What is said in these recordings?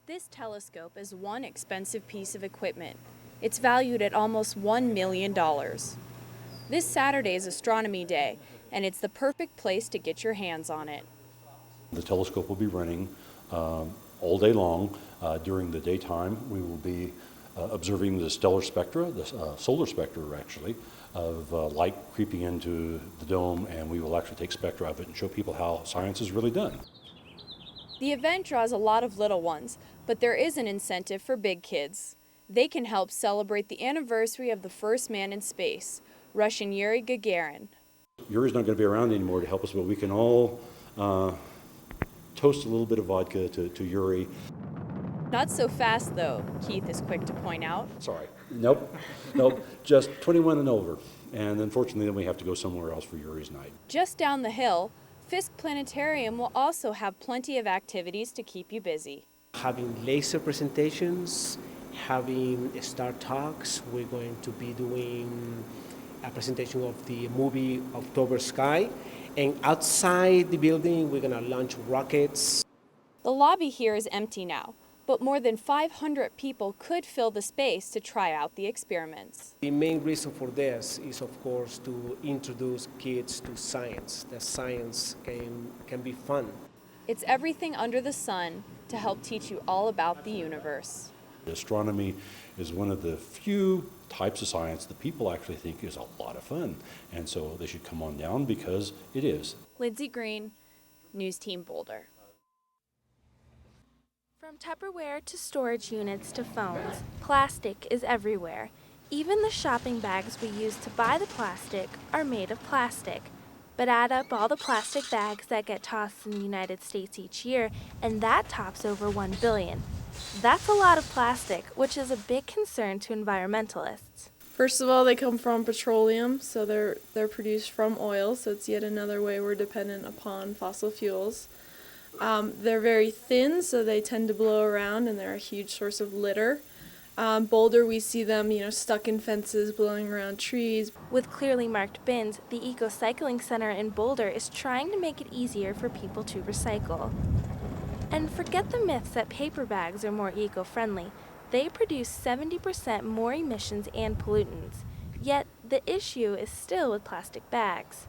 This telescope is one expensive piece of equipment. It's valued at almost $1 million. This Saturday is Astronomy Day, and it's the perfect place to get your hands on it. The telescope will be running all day long. During the daytime, we will be observing the stellar spectra, the solar spectra actually, of light creeping into the dome, and we will actually take spectra of it and show people how science is really done. The event draws a lot of little ones, but there is an incentive for big kids. They can help celebrate the anniversary of the first man in space, Russian Yuri Gagarin. Yuri's not going to be around anymore to help us, but we can all toast a little bit of vodka to Yuri. Not so fast, though, Keith is quick to point out. Sorry. Nope. Just 21 and over. And unfortunately, then we have to go somewhere else for Yuri's night. Just down the hill, Fisk Planetarium will also have plenty of activities to keep you busy. Having laser presentations, having star talks. We're going to be doing a presentation of the movie October Sky. And outside the building, we're going to launch rockets. The lobby here is empty now, but more than 500 people could fill the space to try out the experiments. The main reason for this is, of course, to introduce kids to science. That science can be fun. It's everything under the sun to help teach you all about the universe. Astronomy is one of the few types of science that people actually think is a lot of fun. And so they should come on down because it is. Lindsay Green, News Team Boulder. From Tupperware to storage units to phones, plastic is everywhere. Even the shopping bags we use to buy the plastic are made of plastic. But add up all the plastic bags that get tossed in the United States each year, and that tops over 1 billion. That's a lot of plastic, which is a big concern to environmentalists. First of all, they come from petroleum, so they're produced from oil, so it's yet another way we're dependent upon fossil fuels. They're very thin, so they tend to blow around, and they're a huge source of litter. Boulder, we see them, stuck in fences, blowing around trees. With clearly marked bins, the Eco-Cycling Center in Boulder is trying to make it easier for people to recycle. And forget the myths that paper bags are more eco-friendly. They produce 70% more emissions and pollutants. Yet, the issue is still with plastic bags.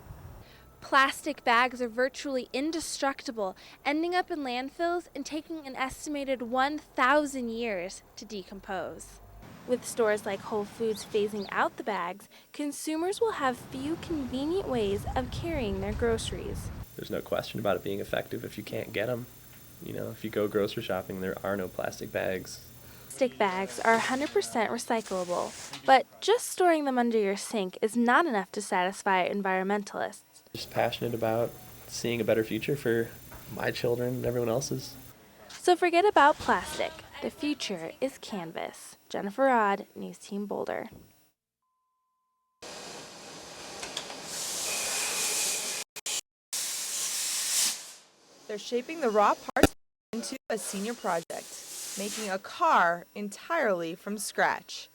Plastic bags are virtually indestructible, ending up in landfills and taking an estimated 1,000 years to decompose. With stores like Whole Foods phasing out the bags, consumers will have few convenient ways of carrying their groceries. There's no question about it being effective if you can't get them. If you go grocery shopping, there are no plastic bags. Plastic bags are 100% recyclable, but just storing them under your sink is not enough to satisfy environmentalists. Just passionate about seeing a better future for my children and everyone else's. So forget about plastic. The future is canvas. Jennifer Rodd, News Team Boulder. They're shaping the raw parts into a senior project, making a car entirely from scratch.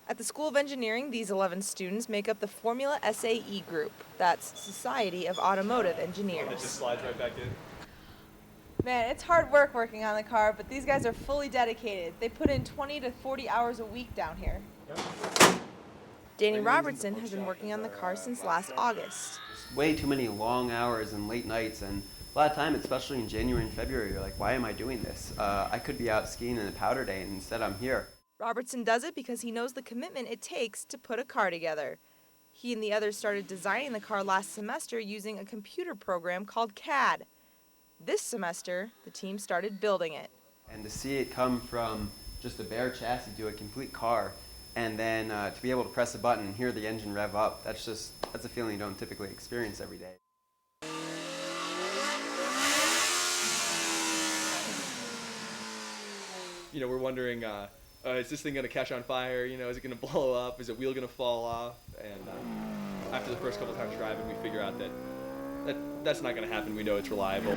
At the School of Engineering, these 11 students make up the Formula SAE group. That's Society of Automotive Engineers. It just slides right back in. Man, it's hard work working on the car, but these guys are fully dedicated. They put in 20 to 40 hours a week down here. Danny Robertson has been working on the car since last August. Way too many long hours and late nights, and a lot of time, especially in January and February, you're like, why am I doing this? I could be out skiing in a powder day, and instead I'm here. Robertson does it because he knows the commitment it takes to put a car together. He and the others started designing the car last semester using a computer program called CAD. This semester, the team started building it. And to see it come from just a bare chassis to a complete car, and then to be able to press a button and hear the engine rev up, that's a feeling you don't typically experience every day. We're wondering, is this thing going to catch on fire? Is it going to blow up? Is the wheel going to fall off? And after the first couple times driving, we figure out that's not going to happen. We know it's reliable.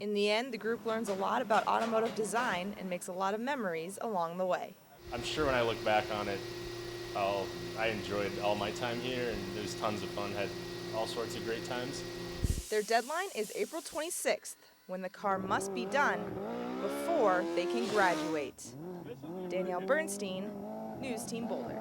In the end, the group learns a lot about automotive design and makes a lot of memories along the way. I'm sure when I look back on it, I enjoyed all my time here, and there's tons of fun, had all sorts of great times. Their deadline is April 26th. when the car must be done before they can graduate. Danielle Bernstein, News Team Boulder.